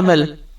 ml।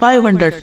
500,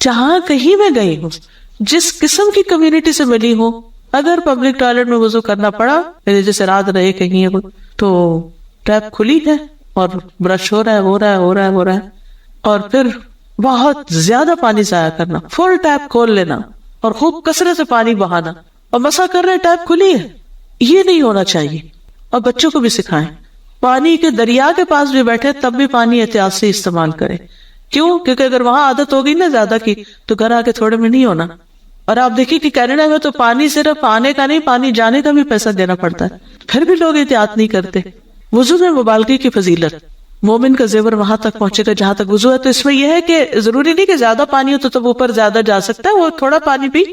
جہاں کہیں میں گئی ہوں، جس قسم کی کمیونٹی سے ملی ہوں، اگر پبلک ٹوائلٹ میں وضو کرنا پڑا، میرے جیسے رات رہے کہیں تو ٹیپ کھلی ہے اور برش ہو رہا ہے اور پھر بہت زیادہ پانی ضائع کرنا، فل ٹیپ کھول لینا اور خوب کثرت سے پانی بہانا اور مسا کر رہے ٹیپ کھلی ہے، یہ نہیں ہونا چاہیے. اور بچوں کو بھی سکھائیں، پانی کے دریا کے پاس بھی بیٹھے تب بھی پانی احتیاط سے استعمال کریں. کیوں؟ کیونکہ اگر وہاں عادت ہوگی نا زیادہ کی تو گھر آ کے تھوڑے میں نہیں ہونا. اور آپ دیکھیے کہ کینیڈا میں تو پانی صرف آنے کا نہیں، پانی جانے کا بھی پیسہ دینا پڑتا ہے، پھر بھی لوگ احتیاط نہیں کرتے. وضو میں مبالغے کی فضیلت، مومن کا زیور وہاں تک پہنچے گا جہاں تک وضو ہے. تو اس میں یہ ہے کہ ضروری نہیں کہ زیادہ پانی ہو تو تب اوپر زیادہ جا سکتا ہے، وہ تھوڑا پانی بھی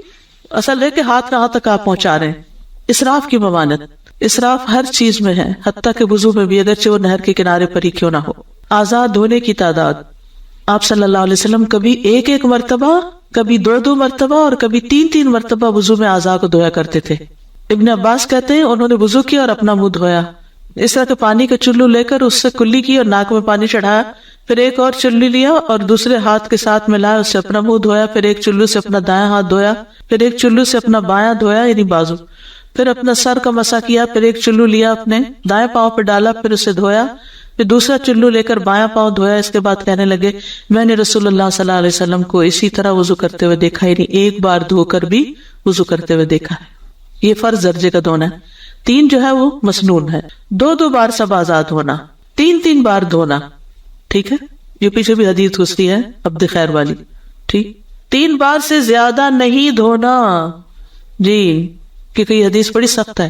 اصل ہے کہ ہاتھ کہاں تک آپ پہنچا رہے ہیں. اسراف کی ممانعت، اسراف ہر چیز میں ہے، حتیٰ کہ وضو میں بھی، اگرچہ وہ نہر کے کنارے پر ہی کیوں نہ ہو. آزاد دھونے کی تعداد، آپ صلی اللہ علیہ وسلم کبھی ایک مرتبہ، کبھی دو مرتبہ اور کبھی تین مرتبہ وضو میں اعضاء کو دھویا کرتے تھے. ابن عباس کہتے ہیں انہوں نے وضو کیا اور اپنا منہ دھویا، اس طرح کے پانی کا چلو لے کر اس سے کلی کی اور ناک میں پانی چڑھایا، پھر ایک اور چلو لیا اور دوسرے ہاتھ کے ساتھ ملایا، اس سے اپنا منہ دھویا، پھر ایک چلو سے اپنا دایاں ہاتھ دھویا، پھر ایک چلو سے اپنا بایاں دھویا یعنی بازو، پھر اپنا سر کا مسا کیا، پھر ایک چلو لیا اپنے دائیں پاؤں پہ ڈالا، پھر اسے دھویا، پھر دوسرا چلو لے کر بایاں پاؤں دھویا. اس کے بعد کہنے لگے میں نے رسول اللہ صلی اللہ علیہ وسلم کو اسی طرح وضو کرتے ہوئے دیکھا، یعنی ایک بار دھو کر بھی وضو کرتے ہوئے دیکھا ہے. یہ فرض درجے کا دھونا ہے. 3 جو ہے وہ مسنون ہے، 2 بار سب آزاد ہونا، 3 بار دھونا. ٹھیک ہے، یہ پیچھے بھی حدیث گزری ہے عبد خیر والی. ٹھیک، 3 بار سے زیادہ نہیں دھونا جی، کیونکہ یہ حدیث بڑی سخت ہے.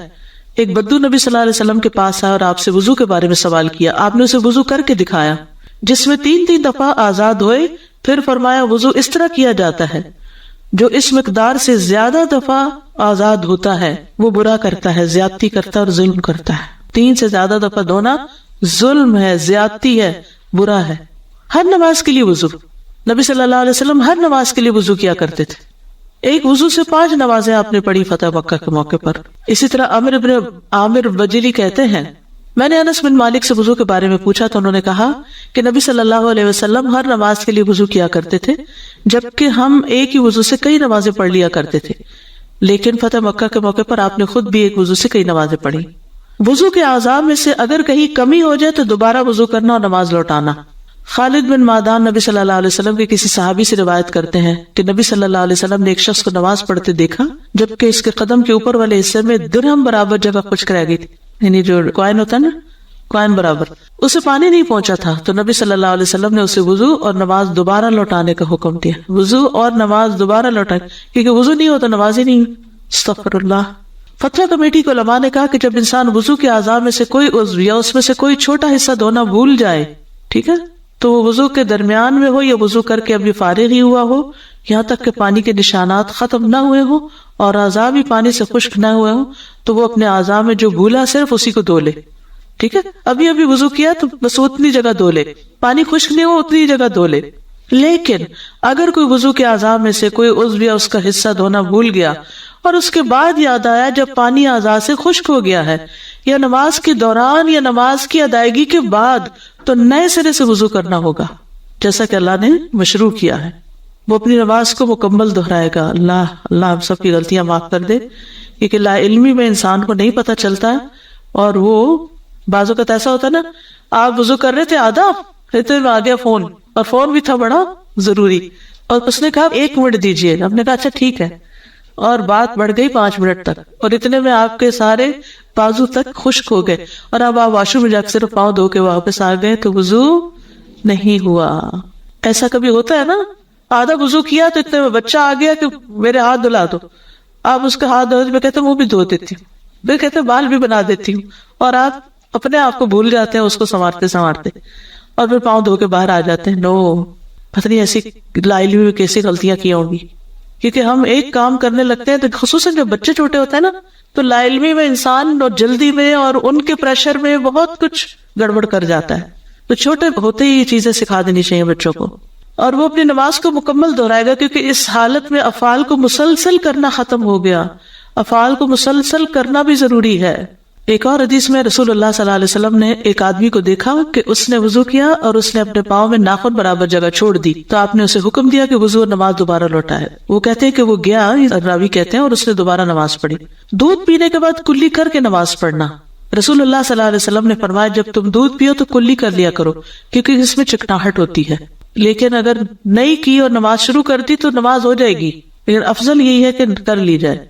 ایک بدو نبی صلی اللہ علیہ وسلم کے پاس آیا اور آپ سے وضو کے بارے میں سوال کیا. آپ نے اسے وضو کر کے دکھایا جس میں 3 دفعہ آزاد ہوئے. پھر فرمایا وضو اس طرح کیا جاتا ہے، جو اس مقدار سے زیادہ دفعہ آزاد ہوتا ہے وہ برا کرتا ہے، زیادتی کرتا ہے اور ظلم کرتا ہے. 3 سے زیادہ دفعہ دھونا ظلم ہے، زیادتی ہے، برا ہے. ہر نماز کے لیے وضو، نبی صلی اللہ علیہ وسلم ہر نماز کے لیے وضو کیا کرتے تھے. ایک وضو سے 5 نمازیں آپ نے پڑھی فتح مکہ کے موقع پر. اسی طرح عامر بن عامر بجلی کہتے ہیں میں نے انس بن مالک سے وضو کے بارے میں پوچھا تو انہوں نے کہا کہ نبی صلی اللہ علیہ وسلم ہر نماز کے لیے وضو کیا کرتے تھے، جبکہ ہم ایک ہی وضو سے کئی نمازیں پڑھ لیا کرتے تھے، لیکن فتح مکہ کے موقع پر آپ نے خود بھی ایک وضو سے کئی نمازیں پڑھی. وضو کے اعضاء میں سے اگر کہیں کمی ہو جائے تو دوبارہ وضو کرنا اور نماز لوٹانا. خالد بن معدان نبی صلی اللہ علیہ وسلم کے کسی صحابی سے روایت کرتے ہیں کہ نبی صلی اللہ علیہ وسلم نے ایک شخص کو نماز پڑھتے دیکھا جبکہ اس کے قدم کے اوپر والے حصے میں درہم برابر جگہ خشک رہ گئی تھی، یعنی جو کوائن ہوتا ہے نا، کوائن برابر، اسے پانی نہیں پہنچا تھا. تو نبی صلی اللہ علیہ وسلم نے اسے وضو اور نماز دوبارہ لوٹانے کا حکم دیا. وضو اور نماز دوبارہ لوٹانے، کیونکہ وضو نہیں ہو تو نماز ہی نہیں. استغفر اللہ. فتویٰ کمیٹی کو علماء نے کہا کہ جب انسان وضو کے اعضاء میں سے کوئی عضو یا اس میں سے کوئی چھوٹا حصہ دھونا بھول جائے، ٹھیک ہے، تو وہ وضو کے درمیان میں ہو یا وضو کر کے ابھی فارغ ہی ہوا ہو، یہاں تک کہ پانی کے نشانات ختم نہ ہوئے ہوں اور اعضاء بھی پانی سے خشک نہ ہوئے ہوں، تو وہ اپنے اعضاء میں جو بھولا صرف اسی کو دھو لے. ٹھیک ہے، ابھی وضو کیا تو بس اتنی جگہ دھو لے، پانی خشک نہیں ہو اتنی جگہ دھو لے. لیکن اگر کوئی وضو کے اعضاء میں سے کوئی عضو یا اس کا حصہ دھونا بھول گیا اور اس کے بعد یاد آیا جب پانی اعضاء سے خشک ہو گیا ہے، یا نماز کے دوران یا نماز کی ادائیگی کے بعد، تو نئے سرے سے وضو کرنا ہوگا جیسا کہ اللہ نے مشروع کیا ہے. وہ اپنی نماز کو مکمل دہرائے گا. اللہ ہم سب کی غلطیاں معاف کر دے، کیونکہ لا علمی میں انسان کو نہیں پتہ چلتا ہے. اور وہ بعض اوقات ایسا ہوتا ہے نا، آپ وضو کر رہے تھے آدھا، اتنے میں آ گیا فون، اور فون بھی تھا بڑا ضروری، اور اس نے کہا 1 منٹ دیجیے. ہم نے کہا اچھا ٹھیک ہے، اور بات بڑھ گئی 5 منٹ تک، اور اتنے میں آپ کے سارے بازو تک خشک ہو گئے، اور اب آپ واش روم میں جا کے صرف پاؤں دھو کے واپس آ گئے تو وضو نہیں ہوا. ایسا کبھی ہوتا ہے نا، آدھا وضو کیا تو اتنے میں بچہ آ گیا کہ میرے ہاتھ دھلا دو، آپ اس کا ہاتھ دھو، میں کہتے وہ بھی دھو دیتی ہوں، پھر کہتے بال بھی بنا دیتی ہوں، اور آپ اپنے آپ کو بھول جاتے ہیں اس کو سنوارتے اور پھر پاؤں دھو کے باہر آ جاتے ہیں. نو، پتہ نہیں ایسی لا علمی میں کیسی غلطیاں کی ہوں گی، کیونکہ ہم ایک کام کرنے لگتے ہیں تو خصوصاً جب بچے چھوٹے ہوتے ہیں نا، تو لا علمی میں انسان اور جلدی میں اور ان کے پریشر میں بہت کچھ گڑبڑ کر جاتا ہے. تو چھوٹے ہوتے ہی یہ چیزیں سکھا دینی چاہیے بچوں کو، اور وہ اپنی نماز کو مکمل دہرائے گا، کیونکہ اس حالت میں افعال کو مسلسل کرنا ختم ہو گیا. افعال کو مسلسل کرنا بھی ضروری ہے. ایک اور حدیث میں رسول اللہ صلی اللہ علیہ وسلم نے ایک آدمی کو دیکھا کہ اس نے وضو کیا اور اس نے اپنے پاؤں میں ناخن برابر جگہ چھوڑ دی، تو آپ نے اسے حکم دیا کہ وضو اور نماز دوبارہ لوٹائے۔ وہ کہتے ہیں کہ وہ گیا، راوی کہتے ہیں، اور اس نے دوبارہ نماز پڑھی۔ دودھ پینے کے بعد کلی کر کے نماز پڑھنا، رسول اللہ صلی اللہ علیہ وسلم نے فرمایا جب تم دودھ پیو تو کلی کر لیا کرو، کیونکہ اس میں چکناہٹ ہوتی ہے، لیکن اگر نہیں کی اور نماز شروع کر دی تو نماز ہو جائے گی، لیکن افضل یہی ہے کہ کر لی جائے۔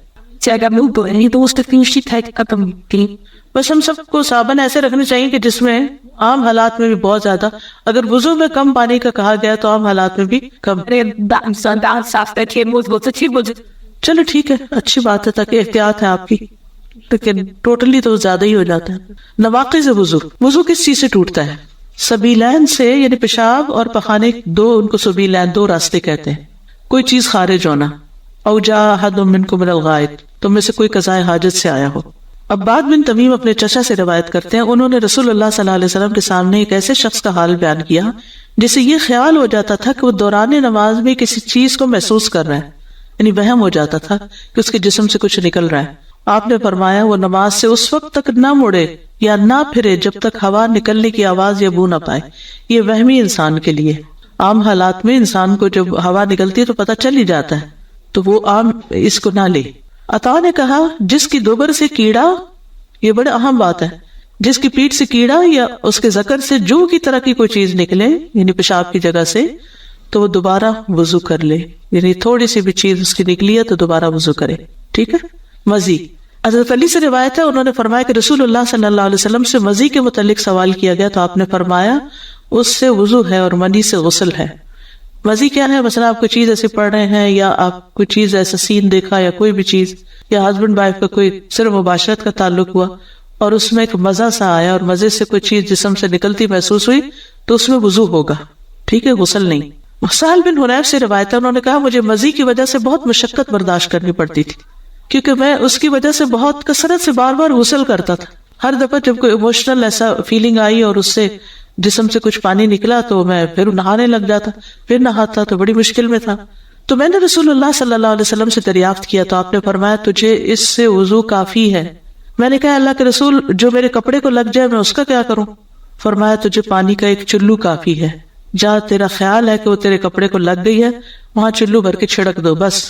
بس ہم سب کو صابن ایسے رکھنے چاہیے کہ جس میں عام حالات میں بھی بہت زیادہ، اگر وضو میں کم پانی کا کہا گیا تو عام حالات میں بھی کم۔ چلو ٹھیک ہے، اچھی بات ہے، تاکہ احتیاط ہے آپ کی، لیکن ٹوٹلی تو زیادہ ہی ہو جاتا ہے۔ نواقض وضو، وضو کس چیز سے ٹوٹتا ہے؟ سبیلین سے، یعنی پیشاب اور پخانے، ان کو سبیلین، دو راستے کہتے ہیں۔ کوئی چیز خارج ہونا، او جاء احد منکم من الغائط، تم میں سے کوئی قضاء حاجت سے آیا ہو۔ عباد بن تمیم اپنے چچا سے روایت کرتے ہیں، انہوں نے رسول اللہ صلی اللہ علیہ وسلم کے سامنے ایک ایسے شخص کا حال بیان کیا جسے یہ خیال ہو جاتا تھا کہ وہ دوران نماز میں کسی چیز کو محسوس کر رہا ہے، یعنی وہم ہو جاتا تھا کہ اس کے جسم سے کچھ نکل رہا ہے۔ آپ نے فرمایا وہ نماز سے اس وقت تک نہ مڑے یا نہ پھرے جب تک ہوا نکلنے کی آواز یا بو نہ پائے۔ یہ وہمی انسان کے لیے، عام حالات میں انسان کو جب ہوا نکلتی ہے تو پتہ چل ہی جاتا ہے، تو وہ عام اس کو نہ لے۔ عطا نے کہا جس کی دوبر سے کیڑا، یہ بڑا اہم بات ہے، جس کی پیٹھ سے کیڑا یا اس کے ذکر سے جو کی طرح کی کوئی چیز نکلے، یعنی پیشاب کی جگہ سے، تو وہ دوبارہ وضو کر لے، یعنی تھوڑی سی بھی چیز اس کی نکلی ہے تو دوبارہ وضو کرے، ٹھیک ہے۔ مزی، حضرت علی سے روایت ہے، انہوں نے فرمایا کہ رسول اللہ صلی اللہ علیہ وسلم سے مزی کے متعلق سوال کیا گیا تو آپ نے فرمایا اس سے وضو ہے اور منی سے غسل ہے۔ مزی کیا ہے؟ مثلا آپ کوئی چیز ایسے پڑھ رہے ہیں، یا آپ کوئی چیز ایسا سین دیکھا، یا کوئی بھی چیز، یا ہسبینڈ وائف کا کوئی صرف مباشرت کا تعلق ہوا اور اس میں ایک مزہ سا آیا اور مزے سے کوئی چیز جسم سے نکلتی محسوس ہوئی تو اس میں وضو ہوگا، ٹھیک ہے، غسل نہیں۔ سہل بن حنیف سے روایت ہے، انہوں نے کہا مجھے مزی کی وجہ سے بہت مشقت برداشت کرنی پڑتی تھی، کیونکہ میں اس کی وجہ سے بہت کثرت سے بار بار غسل کرتا تھا۔ ہر دفعہ جب کوئی ایموشنل ایسا فیلنگ آئی اور اس سے جسم سے کچھ پانی نکلا تو میں پھر نہانے لگ جاتا، پھر نہاتا، تو بڑی مشکل میں تھا۔ تو میں نے رسول اللہ صلی اللہ علیہ وسلم سے دریافت کیا تو آپ نے فرمایا تجھے اس سے وضو کافی ہے۔ میں نے کہا اللہ کے رسول جو میرے کپڑے کو لگ جائے میں اس کا کیا کروں؟ فرمایا تجھے پانی کا ایک چلو کافی ہے، جہاں تیرا خیال ہے کہ وہ تیرے کپڑے کو لگ گئی ہے وہاں چلو بھر کے چھڑک دو، بس،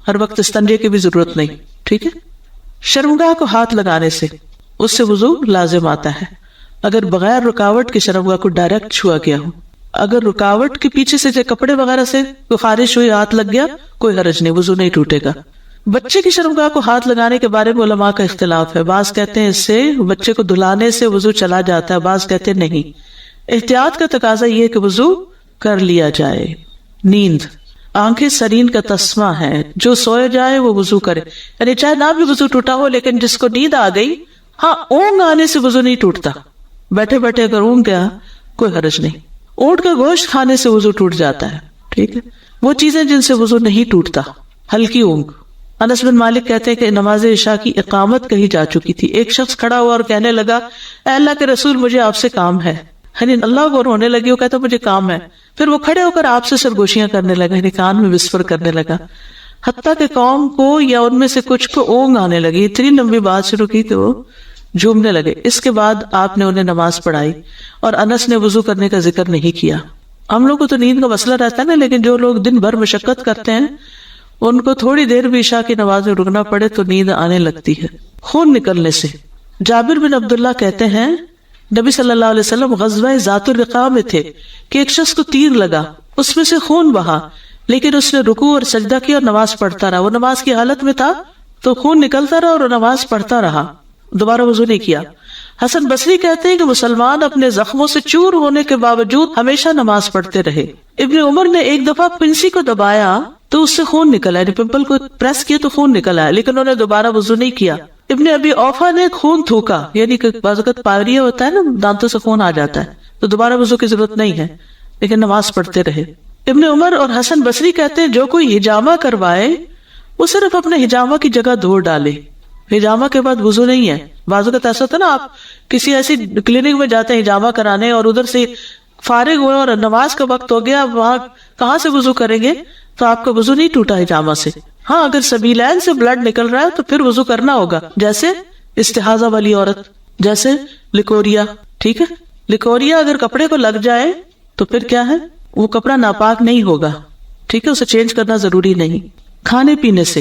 ہر وقت استنجے کی بھی ضرورت نہیں، ٹھیک ہے۔ شرمگاہ کو ہاتھ لگانے سے اس سے وضو لازم آتا ہے، اگر بغیر رکاوٹ کے شرمگاہ کو ڈائریکٹ چھوا گیا ہو۔ اگر رکاوٹ کے پیچھے سے جو کپڑے وغیرہ سے کوئی خارش ہوئی، ہاتھ لگ گیا، کوئی حرج نہیں، وضو نہیں ٹوٹے گا۔ بچے کی شرمگاہ کو ہاتھ لگانے کے بارے میں علماء کا اختلاف ہے، بعض کہتے ہیں اس سے بچے کو دھلانے سے وضو چلا جاتا ہے، بعض کہتے ہیں نہیں۔ احتیاط کا تقاضا یہ ہے کہ وضو کر لیا جائے۔ نیند، آنکھیں سرین کا تسمہ ہے، جو سوئے جائے وہ وضو کرے، یعنی چاہے نہ بھی وضو ٹوٹا ہو لیکن جس کو نیند آ گئی، ہاں اونگ آنے سے وضو نہیں ٹوٹتا، بیٹھے بیٹھے اگر اونگ گیا کوئی حرج نہیں۔ اونٹ کا گوشت کھانے سے وضو ٹوٹ جاتا ہے، ٹھیک ہے۔ وہ چیزیں جن سے وضو نہیں ٹوٹتا، ہلکی اونگ۔ انس بن مالک کہتے ہیں کہ نماز عشاء کی اقامت کہی جا چکی تھی، ایک شخص کھڑا ہوا اور کہنے لگا اے اللہ کے رسول مجھے آپ سے کام ہے، یعنی اللہ کو رونے لگی، وہ کہتا مجھے کام ہے۔ پھر وہ کھڑے ہو کر آپ سے سرگوشیاں کرنے لگا، یعنی کان میں وسفر کرنے لگا، حتیٰ کہ قوم کو یا ان میں سے کچھ کو اونگ آنے لگی، اتنی لمبی بات شروع کی کہ وہ جھومنے لگے۔ اس کے بعد آپ نے انہیں نماز پڑھائی اور انس نے وضو کرنے کا ذکر نہیں کیا۔ ہم لوگ کو تو نیند کا مسئلہ رہتا ہے نا، لیکن جو لوگ دن بھر مشقت کرتے ہیں ان کو تھوڑی دیر بھی عشاء کی نماز میں رکنا پڑے تو نیند آنے لگتی ہے۔ خون نکلنے سے، جابر بن عبداللہ کہتے ہیں نبی صلی اللہ علیہ وسلم غزوہ ذات الرقاع میں تھے کہ ایک شخص کو تیر لگا، اس میں سے خون بہا، لیکن اس نے رکوع اور سجدہ کیا اور نماز پڑھتا رہا۔ وہ نماز کی حالت میں تھا تو خون نکلتا رہا اور نماز پڑھتا رہا، دوبارہ وضو نہیں کیا۔ حسن بصری کہتے ہیں کہ مسلمان اپنے زخموں سے چور ہونے کے باوجود ہمیشہ نماز پڑھتے رہے۔ ابن عمر نے ایک دفعہ پنسی کو دبایا تو اس سے خون نکلا، یعنی پمپل کو پریس کیا تو خون نکلا ہے، لیکن انہوں نے دوبارہ وضو نہیں کیا۔ ابن ابی اوفا نے خون تھوکا، یعنی کہ بعض اوقات پائریا ہوتا ہے نا، دانتوں سے خون آ جاتا ہے تو دوبارہ وضو کی ضرورت نہیں ہے، لیکن نماز پڑھتے رہے۔ ابن عمر اور حسن بصری کہتے ہیں جو کوئی حجامہ کروائے وہ صرف اپنے حجامہ کی جگہ دھو ڈالے، حجامہ کے بعد وضو نہیں ہے۔ بعض اوقات ایسا ہوتا ہے نا، آپ کسی ایسی کلینک میں جاتے ہیں حجامہ کرانے اور ادھر سے فارغ ہوئے اور نماز کا وقت ہو گیا، وہاں کہاں سے وضو کریں گے؟ تو آپ کا وضو نہیں ٹوٹا حجامہ سے۔ ہاں اگر سبیلین سے بلڈ نکل رہا ہے تو پھر وضو کرنا ہوگا، جیسے استحاضہ والی عورت جیسے لکوریا، ٹھیک ہے، لکوریا اگر کپڑے کو لگ جائے تو پھر کیا ہے، وہ کپڑا ناپاک نہیں ہوگا، ٹھیک ہے، اسے چینج کرنا ضروری نہیں۔ کھانے پینے سے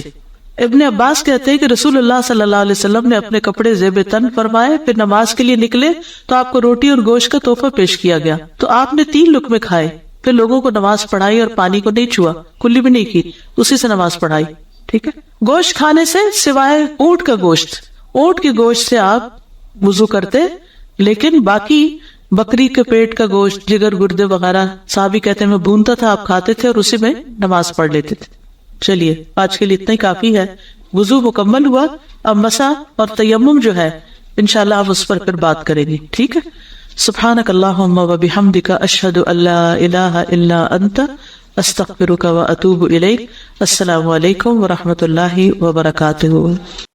ابن عباس کہتے ہیں کہ رسول اللہ صلی اللہ علیہ وسلم نے اپنے کپڑے زیب تن فرمائے، پھر نماز کے لیے نکلے تو آپ کو روٹی اور گوشت کا تحفہ پیش کیا گیا، تو آپ نے 3 لقمے کھائے، پھر لوگوں کو نماز پڑھائی اور پانی کو نہیں چھوا، کلی بھی نہیں کی، اسی سے نماز پڑھائی، ٹھیک ہے۔ گوشت کھانے سے سوائے اونٹ کا گوشت، اونٹ کے گوشت سے آپ وضو کرتے، لیکن باقی بکری کے پیٹ کا گوشت، جگر، گردے وغیرہ صحابی کہتے ہیں میں بھونتا تھا، آپ کھاتے تھے اور اسی میں نماز پڑھ لیتے تھے۔ چلیے آج کے لیے اتنا ہی کافی ہے، وضو مکمل ہوا، اب مسح اور تیمم جو ہے انشاءاللہ آپ اس پر پھر بات کریں گے، ٹھیک ہے۔ سبحانک اللہم و بحمدک، اشہد ان لا الہ الا انت، استغفرک و اتوب الیک۔ السلام علیکم و رحمۃ اللہ وبرکاتہ۔